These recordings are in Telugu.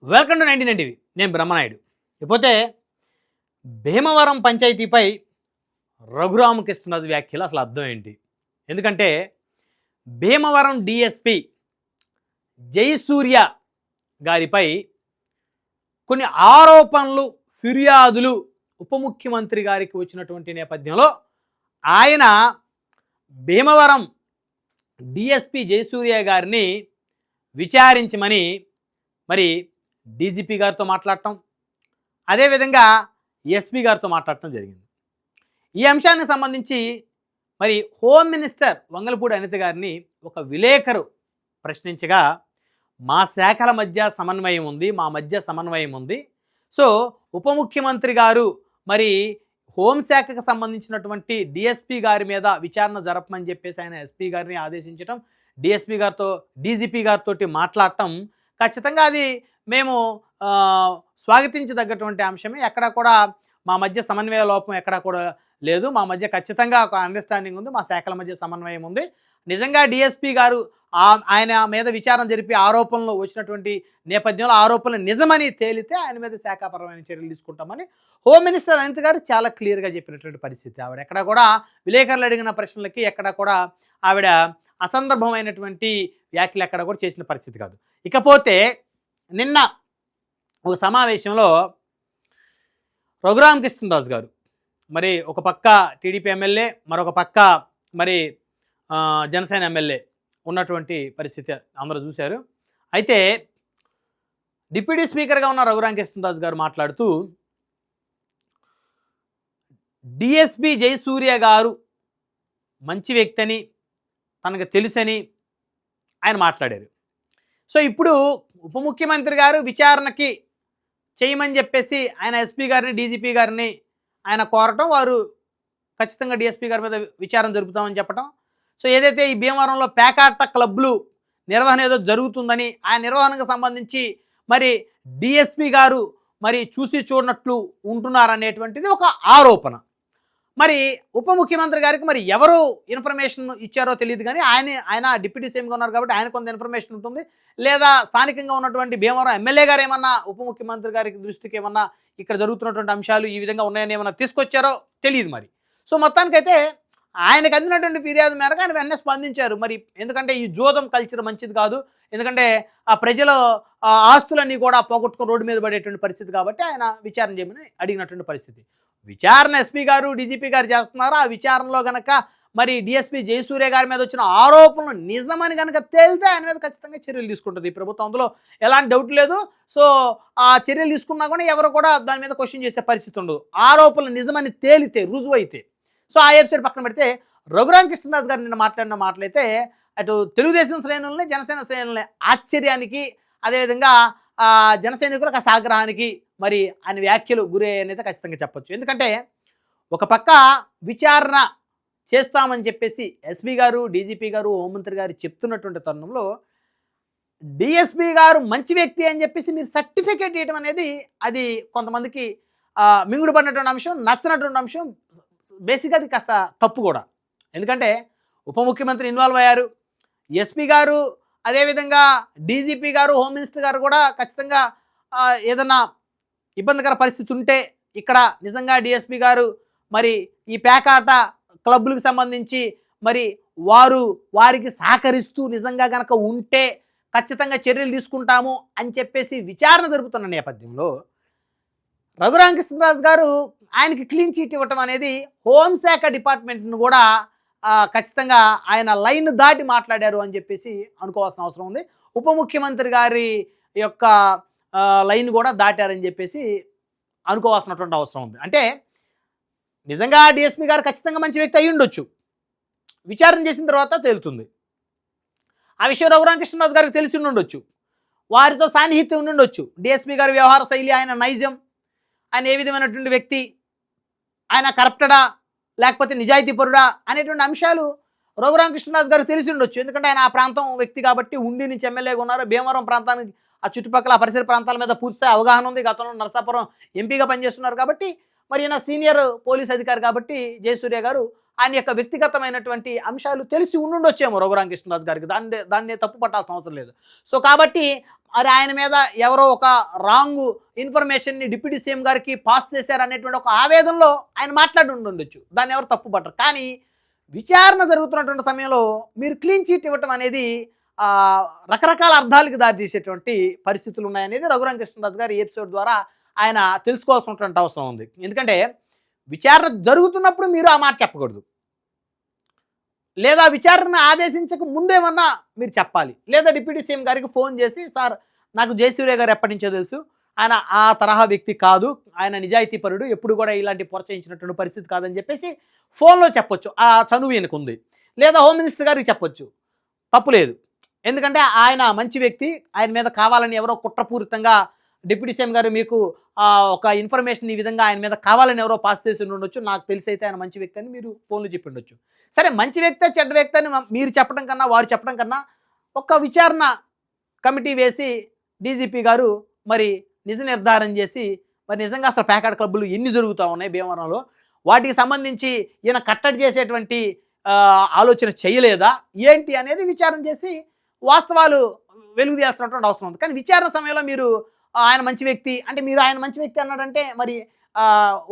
Welcome to 99 TV. నేను బ్రహ్మనాయుడు. ఇకపోతే భీమవరం పంచాయతీపై రఘురామకృష్ణరాజు వ్యాఖ్యలు అసలు అర్థం ఏంటి? ఎందుకంటే భీమవరం డిఎస్పి జయసూర్య గారిపై కొన్ని ఆరోపణలు, ఫిర్యాదులు ఉప ముఖ్యమంత్రి గారికి వచ్చినటువంటి నేపథ్యంలో ఆయన భీమవరం డిఎస్పి జయసూర్య గారిని విచారించమని మరి డీజీపీ గారితో మాట్లాడటం, అదేవిధంగా ఎస్పీ గారితో మాట్లాడటం జరిగింది. ఈ అంశానికి సంబంధించి మరి హోమ్ మినిస్టర్ వంగలపూడి అనిత గారిని ఒక విలేకరు ప్రశ్నించగా, మా శాఖల మధ్య సమన్వయం ఉంది, మా మధ్య సమన్వయం ఉంది. సో ఉప ముఖ్యమంత్రి గారు మరి హోంశాఖకు సంబంధించినటువంటి డిఎస్పీ గారి మీద విచారణ జరపమని చెప్పేసి ఆయన ఎస్పీ గారిని ఆదేశించడం, డిఎస్పీ గారితో డీజీపీ గారితో మాట్లాడటం ఖచ్చితంగా అది మేము స్వాగతించదగ్గటువంటి అంశమే. ఎక్కడ కూడా మా మధ్య సమన్వయ లోపం ఎక్కడా కూడా లేదు. మా మధ్య ఖచ్చితంగా ఒక అండర్స్టాండింగ్ ఉంది, మా శాఖల మధ్య సమన్వయం ఉంది. నిజంగా డిఎస్పీ గారు ఆయన మీద విచారణ జరిపి ఆరోపణలు వచ్చినటువంటి నేపథ్యంలో ఆరోపణలు నిజమని తేలితే ఆయన మీద శాఖాపరమైన చర్యలు తీసుకుంటామని హోమ్ మినిస్టర్ అనిత గారు చాలా క్లియర్గా చెప్పినటువంటి పరిస్థితి. ఆవిడ ఎక్కడ కూడా విలేకరులు అడిగిన ప్రశ్నలకి ఎక్కడ కూడా ఆవిడ అసందర్భమైనటువంటి వ్యాఖ్యలు ఎక్కడ కూడా చేసిన పరిస్థితి కాదు. ఇకపోతే నిన్న ఒక సమావేశంలో రఘురామకృష్ణరాజు గారు మరి ఒక పక్క టీడీపీ ఎమ్మెల్యే, మరొక పక్క మరి జనసేన ఎమ్మెల్యే ఉన్నటువంటి పరిస్థితి అందరూ చూశారు. అయితే డిప్యూటీ స్పీకర్గా ఉన్న రఘురామకృష్ణరాజు గారు మాట్లాడుతూ డిఎస్పి జయసూర్య గారు మంచి వ్యక్తి అని తనకు తెలుసని ఆయన మాట్లాడారు. సో ఇప్పుడు ఉప ముఖ్యమంత్రి గారు విచారణకి చేయమని చెప్పేసి ఆయన ఎస్పీ గారిని, డీజీపీ గారిని ఆయన కోరటం, వారు ఖచ్చితంగా డిఎస్పీ గారి మీద విచారణ జరుపుతామని చెప్పడం. సో ఏదైతే ఈ భీమవరంలో పేకాట క్లబ్లు నిర్వహణ ఏదో జరుగుతుందని, ఆ నిర్వహణకు సంబంధించి మరి డిఎస్పీ గారు మరి చూసి చూడనట్లు ఉంటున్నారనేటువంటిది ఒక ఆరోపణ. మరి ఉప ముఖ్యమంత్రి గారికి మరి ఎవరు ఇన్ఫర్మేషన్ ఇచ్చారో తెలియదు, కానీ ఆయన డిప్యూటీ సీఎంగా ఉన్నారు కాబట్టి ఆయన కొంత ఇన్ఫర్మేషన్ ఉంటుంది. లేదా స్థానికంగా ఉన్నటువంటి భీమవరం ఎమ్మెల్యే గారు ఏమన్నా ఉప ముఖ్యమంత్రి గారికి దృష్టికి ఏమన్నా ఇక్కడ జరుగుతున్నటువంటి అంశాలు ఈ విధంగా ఉన్నాయని ఏమన్నా తీసుకొచ్చారో తెలియదు మరి. సో మొత్తానికైతే ఆయనకు అందినటువంటి ఫిర్యాదు మేరకు ఆయన వెంటనే స్పందించారు. మరి ఎందుకంటే ఈ జోదం కల్చర్ మంచిది కాదు, ఎందుకంటే ఆ ప్రజల ఆస్తులన్నీ కూడా పోగొట్టుకుని రోడ్డు మీద పడేటువంటి పరిస్థితి కాబట్టి ఆయన విచారణ చేయమని అడిగినటువంటి పరిస్థితి. విచారణ ఎస్పీ గారు, డీజీపీ గారు చేస్తున్నారు. ఆ విచారణలో కనుక మరి డిఎస్పీ జయసూర్య గారి మీద వచ్చిన ఆరోపణలు నిజమని కనుక తేలితే ఆయన మీద ఖచ్చితంగా చర్యలు తీసుకుంటుంది ఈ ప్రభుత్వం, అందులో ఎలాంటి డౌట్ లేదు. సో ఆ చర్యలు తీసుకున్నా కూడా ఎవరు కూడా దాని మీద క్వశ్చన్ చేసే పరిస్థితి ఉండదు, ఆరోపణలు నిజమని తేలితే, రుజువు అయితే. సో ఆ వెబ్సైట్ పక్కన పెడితే రఘురామకృష్ణరాజు గారు నిన్న మాట్లాడిన మాటలైతే అటు తెలుగుదేశం శ్రేణులని, జనసేన శ్రేణులని ఆశ్చర్యానికి, అదేవిధంగా జనసైనికులకు ఆ ఆగ్రహానికి మరి ఆయన వ్యాఖ్యలు గురయ్యనైతే ఖచ్చితంగా చెప్పొచ్చు. ఎందుకంటే ఒక పక్క విచారణ చేస్తామని చెప్పేసి ఎస్పీ గారు, డీజీపీ గారు, హోంమంత్రి గారు చెప్తున్నటువంటి తరుణంలో డిఎస్పీ గారు మంచి వ్యక్తి అని చెప్పేసి మీరు సర్టిఫికేట్ ఇవ్వడం అనేది అది కొంతమందికి మింగుడు పడినటువంటి అంశం, నచ్చినటువంటి అంశం. బేసిక్గా అది కాస్త తప్పు కూడా. ఎందుకంటే ఉప ముఖ్యమంత్రి ఇన్వాల్వ్ అయ్యారు, ఎస్పీ గారు, అదేవిధంగా డీజీపీ గారు, హోమ్ మినిస్టర్ గారు కూడా ఖచ్చితంగా ఏదన్నా ఇబ్బందికర పరిస్థితి ఉంటే ఇక్కడ నిజంగా డిఎస్పీ గారు మరి ఈ పేకాట క్లబ్లకు సంబంధించి మరి వారికి సహకరిస్తూ నిజంగా కనుక ఉంటే ఖచ్చితంగా చర్యలు తీసుకుంటాము అని చెప్పేసి విచారణ జరుపుతున్న నేపథ్యంలో రఘురామకృష్ణరాజు గారు ఆయనకి క్లీన్ చీట్ ఇవ్వటం అనేది హోంశాఖ డిపార్ట్మెంట్ను కూడా ఖచ్చితంగా ఆయన లైన్ దాటి మాట్లాడారు అని చెప్పేసి అనుకోవాల్సిన అవసరం ఉంది. ఉప ముఖ్యమంత్రి గారి యొక్క లైన్ కూడా దాటారని చెప్పేసి అనుకోవాల్సినటువంటి అవసరం ఉంది. అంటే నిజంగా డిఎస్పీ గారు ఖచ్చితంగా మంచి వ్యక్తి అయి ఉండొచ్చు, విచారణ చేసిన తర్వాత తేలుతుంది. ఆ విషయం రఘురామకృష్ణరాజు గారికి తెలిసి ఉండొచ్చు, వారితో సాన్నిహిత్యం ఉండుండొచ్చు. డిఎస్పీ గారి వ్యవహార శైలి, ఆయన నైజం, ఆయన ఏ విధమైనటువంటి వ్యక్తి, ఆయన కరప్టడా లేకపోతే నిజాయితీ పరుడా అనేటువంటి అంశాలు రఘురామకృష్ణరాజు గారికి తెలిసి ఉండొచ్చు. ఎందుకంటే ఆయన ఆ ప్రాంతం వ్యక్తి కాబట్టి, ఉండి నుంచి ఎమ్మెల్యేగా ఉన్నారు. భీమవరం ప్రాంతానికి, ఆ చుట్టుపక్కల ఆ పరిసర ప్రాంతాల మీద పూర్తి అవగాహన ఉంది. గతంలో నరసాపురం ఎంపీగా పనిచేస్తున్నారు కాబట్టి, మరి ఈయన సీనియర్ పోలీస్ అధికారి కాబట్టి జయసూర్య గారు ఆయన యొక్క వ్యక్తిగతమైనటువంటి అంశాలు తెలిసి ఉండుండొచ్చేమో రఘురామకృష్ణరాజు గారికి, దాన్ని తప్పు పట్టాల్సిన అవసరం లేదు. సో కాబట్టి మరి ఆయన మీద ఎవరో ఒక రాంగ్ ఇన్ఫర్మేషన్ని డిప్యూటీ సీఎం గారికి పాస్ చేశారు అనేటువంటి ఒక ఆవేదనలో ఆయన మాట్లాడి ఉండొచ్చు, దాన్ని ఎవరు తప్పు పట్టరు. కానీ విచారణ జరుగుతున్నటువంటి సమయంలో మీరు క్లీన్ చీట్ ఇవ్వటం అనేది రకరకాల అర్థాలకు దారితీసేటువంటి పరిస్థితులు ఉన్నాయనేది రఘురామకృష్ణరాజు గారు ఈ ఎపిసోడ్ ద్వారా ఆయన తెలుసుకోవాల్సినటువంటి అవసరం ఉంది. ఎందుకంటే విచారణ జరుగుతున్నప్పుడు మీరు ఆ మాట చెప్పకూడదు, లేదా విచారణ ఆదేశించక ముందేమన్నా మీరు చెప్పాలి. లేదా డిప్యూటీ సీఎం గారికి ఫోన్ చేసి, సార్ నాకు జయసూర్య గారు ఎప్పటి నుంచో తెలుసు, ఆయన ఆ తరహా వ్యక్తి కాదు, ఆయన నిజాయితీపరుడు, ఎప్పుడు కూడా ఇలాంటి ప్రోత్సహించినటువంటి పరిస్థితి కాదని చెప్పేసి ఫోన్లో చెప్పొచ్చు, ఆ చనువు ఈయనకు ఉంది. లేదా హోమ్ మినిస్టర్ గారికి చెప్పొచ్చు, తప్పులేదు. ఎందుకంటే ఆయన మంచి వ్యక్తి, ఆయన మీద కావాలని ఎవరో కుట్రపూరితంగా డిప్యూటీ సీఎం గారు మీకు ఒక ఇన్ఫర్మేషన్ ఈ విధంగా ఆయన మీద కావాలని ఎవరో పాస్ చేసి ఉండొచ్చు, నాకు తెలిసి అయితే ఆయన మంచి వ్యక్తి అని మీరు ఫోన్లో చెప్పి ఉండొచ్చు. సరే మంచి వ్యక్తి చెడ్డ వ్యక్తి అని మీరు చెప్పడం కన్నా వారు చెప్పడం కన్నా ఒక విచారణ కమిటీ వేసి డీజీపీ గారు మరి నిజ నిర్ధారణ చేసి మరి నిజంగా అసలు ప్యాకెట్ క్లబ్బులు ఎన్ని జరుగుతూ ఉన్నాయి భీమవరంలో, వాటికి సంబంధించి ఈయన కట్టడి చేసేటువంటి ఆలోచన చేయలేదా ఏంటి అనేది విచారణ చేసి వాస్తవాలు వెలుగు తీయాల్సినటువంటి అవసరం ఉంది. కానీ విచారణ సమయంలో మీరు ఆయన మంచి వ్యక్తి అంటే, మీరు ఆయన మంచి వ్యక్తి అన్నాడంటే మరి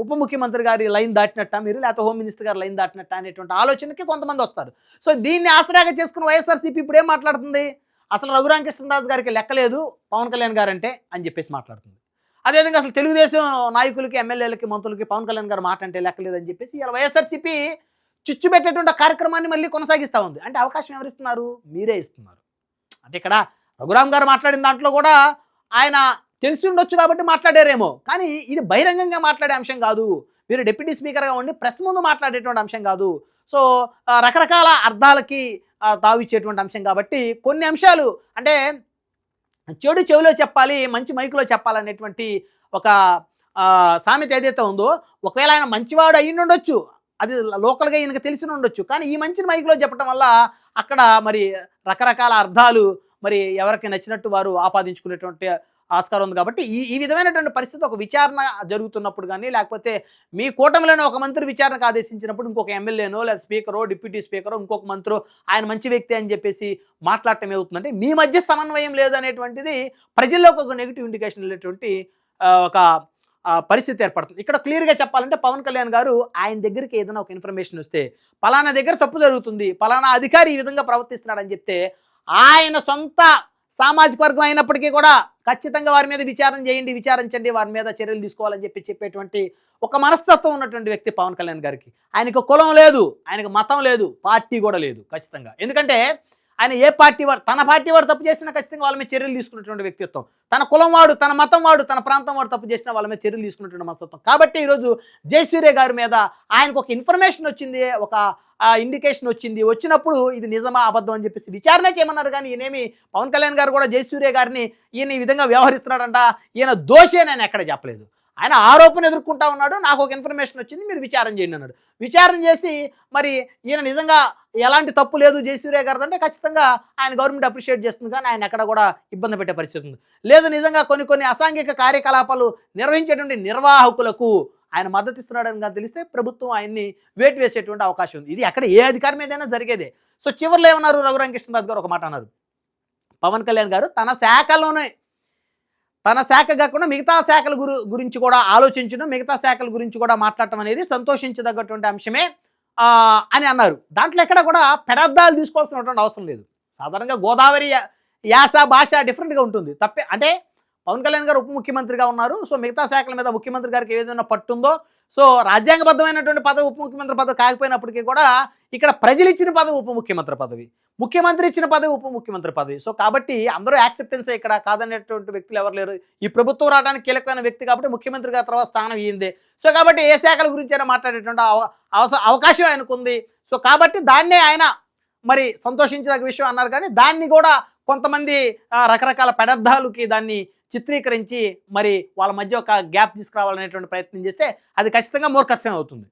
ఉప ముఖ్యమంత్రి గారి లైన్ దాటినట్ట మీరు, లేకపోతే హోమ్ మినిస్టర్ గారి లైన్ దాటినట్ట అనేటువంటి ఆలోచనకి కొంతమంది వస్తారు. సో దీన్ని ఆసరాగా చేసుకుని వైఎస్ఆర్సీపీ ఇప్పుడు ఏం మాట్లాడుతుంది, అసలు రఘురామకృష్ణరాజు గారికి లెక్కలేదు పవన్ కళ్యాణ్ గారు అంటే అని చెప్పేసి మాట్లాడుతుంది. అదేవిధంగా అసలు తెలుగుదేశం నాయకులకి, ఎమ్మెల్యేలకి, మంత్రులకి పవన్ కళ్యాణ్ గారు మాట అంటే లెక్కలేదని చెప్పేసి ఇలా వైఎస్ఆర్సీపీ చిచ్చు పెట్టేటువంటి కార్యక్రమాన్ని మళ్ళీ కొనసాగిస్తూ ఉంది. అంటే అవకాశం ఎవరిస్తున్నారు, మీరే ఇస్తున్నారు. అంటే ఇక్కడ రఘురామ్ గారు మాట్లాడిన దాంట్లో కూడా ఆయన తెలిసి ఉండొచ్చు కాబట్టి మాట్లాడారేమో, కానీ ఇది బహిరంగంగా మాట్లాడే అంశం కాదు, మీరు డిప్యూటీ స్పీకర్గా ఉండి ప్రెస్ ముందు మాట్లాడేటువంటి అంశం కాదు. సో రకరకాల అర్థాలకి తావిచ్చేటువంటి అంశం కాబట్టి కొన్ని అంశాలు అంటే చెడు చెవిలో చెప్పాలి, మంచి మైకులో చెప్పాలనేటువంటి ఒక సామెత ఏదైతే ఉందో, ఒకవేళ ఆయన మంచివాడు అయ్యి ఉండొచ్చు, అది లోకల్గా ఈయనకు తెలిసి ఉండొచ్చు, కానీ ఈ మంచి మైకులో చెప్పడం వల్ల అక్కడ మరి రకరకాల అర్థాలు మరి ఎవరికి నచ్చినట్టు వారు ఆపాదించుకునేటువంటి ఆస్కారం ఉంది. కాబట్టి ఈ విధమైనటువంటి పరిస్థితి ఒక విచారణ జరుగుతున్నప్పుడు కానీ, లేకపోతే మీ కూటమిలోనే ఒక మంత్రి విచారణకు ఆదేశించినప్పుడు ఇంకొక ఎమ్మెల్యేనో లేదా స్పీకరో డిప్యూటీ స్పీకరో ఇంకొక మంత్రో ఆయన మంచి వ్యక్తి అని చెప్పేసి మాట్లాడటం ఏమవుతుందంటే మీ మధ్య సమన్వయం లేదు అనేటువంటిది ప్రజల్లోకి ఒక నెగిటివ్ ఇండికేషన్ వెళ్ళేటువంటి ఒక పరిస్థితి ఏర్పడుతుంది. ఇక్కడ క్లియర్గా చెప్పాలంటే పవన్ కళ్యాణ్ గారు ఆయన దగ్గరికి ఏదైనా ఒక ఇన్ఫర్మేషన్ వస్తే, పలానా దగ్గర తప్పు జరుగుతుంది, పలానా అధికారి ఈ విధంగా ప్రవర్తిస్తున్నాడని చెప్తే, ఆయన సొంత సామాజిక వర్గం అయినప్పటికీ కూడా ఖచ్చితంగా వారి మీద విచారణ చేయండి, విచారించండి, వారి మీద చర్యలు తీసుకోవాలని చెప్పేటువంటి ఒక మనస్తత్వం ఉన్నటువంటి వ్యక్తి పవన్ కళ్యాణ్ గారికి. ఆయనకు కులం లేదు, ఆయనకు మతం లేదు, పార్టీ కూడా లేదు ఖచ్చితంగా. ఎందుకంటే ఆయన ఏ పార్టీ వాడు, తన పార్టీ వాడు తప్పు చేసినా ఖచ్చితంగా వాళ్ళ మీద చర్యలు తీసుకున్నటువంటి వ్యక్తిత్వం, తన కులం వాడు, తన మతం వాడు, తన ప్రాంతం వాడు తప్పు చేసినా వాళ్ళ మీద చర్యలు తీసుకున్నటువంటి మనస్తత్వం. కాబట్టి ఈరోజు జయసూర్య గారి మీద ఆయనకు ఒక ఇన్ఫర్మేషన్ వచ్చింది, ఒక ఇండికేషన్ వచ్చినప్పుడు ఇది నిజమా అబద్ధం అని చెప్పేసి విచారణ చేయమన్నారు. కానీ ఈయనేమి పవన్ కళ్యాణ్ గారు కూడా జయసూర్య గారిని ఈయన ఈ విధంగా వ్యవహరిస్తున్నాడంట, ఈయన దోషి అని ఆయన ఎక్కడ చెప్పలేదు. ఆయన ఆరోపణ ఎదుర్కొంటా ఉన్నాడు, నాకు ఒక ఇన్ఫర్మేషన్ వచ్చింది, మీరు విచారణ చేయండి అన్నాడు. విచారణ చేసి మరి ఈయన నిజంగా ఎలాంటి తప్పు లేదు జయసూర్య గారు అంటే ఖచ్చితంగా ఆయన గవర్నమెంట్ అప్రిషియేట్ చేస్తుంది, కానీ ఆయన ఎక్కడ కూడా ఇబ్బంది పెట్టే పరిస్థితి ఉంది. లేదు నిజంగా కొన్ని అసాంఘిక కార్యకలాపాలు నిర్వహించేటువంటి నిర్వాహకులకు ఆయన మద్దతు ఇస్తున్నాడని తెలిస్తే ప్రభుత్వం ఆయన్ని వేటు వేసేటువంటి అవకాశం ఉంది. ఇది అక్కడ ఏ అధికారి మీదైనా జరిగేదే. సో చివరిలో ఏమన్నారు రఘురామకృష్ణరాజు గారు ఒక మాట అన్నారు, పవన్ కళ్యాణ్ గారు తన శాఖలోనే, తన శాఖ కాకుండా మిగతా శాఖల గురించి కూడా ఆలోచించడం, మిగతా శాఖల గురించి కూడా మాట్లాడటం అనేది సంతోషించదగ్గటువంటి అంశమే అని అన్నారు. దాంట్లో ఎక్కడ కూడా పెడద్దాలు తీసుకోవాల్సినటువంటి అవసరం లేదు. సాధారణంగా గోదావరి యాస భాష డిఫరెంట్గా ఉంటుంది, తప్పే. అంటే పవన్ కళ్యాణ్ గారు ఉప ముఖ్యమంత్రిగా ఉన్నారు, సో మిగతా శాఖల మీద ముఖ్యమంత్రి గారికి ఏదైనా పట్టుందో, సో రాజ్యాంగబద్ధమైనటువంటి పదవి ఉప ముఖ్యమంత్రి పదవి కాకపోయినప్పటికీ కూడా ఇక్కడ ప్రజలు ఇచ్చిన పదవి ఉప ముఖ్యమంత్రి పదవి, ముఖ్యమంత్రి ఇచ్చిన పదవి ఉప ముఖ్యమంత్రి పదవి. సో కాబట్టి అందరూ యాక్సెప్టెన్సే, ఇక్కడ కాదనేటువంటి వ్యక్తులు ఎవరు లేరు. ఈ ప్రభుత్వం రావడానికి కీలకమైన వ్యక్తి కాబట్టి ముఖ్యమంత్రి గారి తర్వాత స్థానం ఇయ్యిందే. సో కాబట్టి ఏ శాఖల గురించి అయినా మాట్లాడేటువంటి అవకాశం ఆయనకు ఉంది. సో కాబట్టి దాన్నే ఆయన మరి సంతోషించదగ్గ విషయం అన్నారు. కానీ దాన్ని కూడా కొంతమంది రకరకాల పెడర్థాలకి దాన్ని చిత్రీకరించి మరి వాళ్ళ మధ్య ఒక గ్యాప్ తీసుకురావాలనేటువంటి ప్రయత్నం చేస్తే అది ఖచ్చితంగా మూర్ఖత్వం అవుతుంది.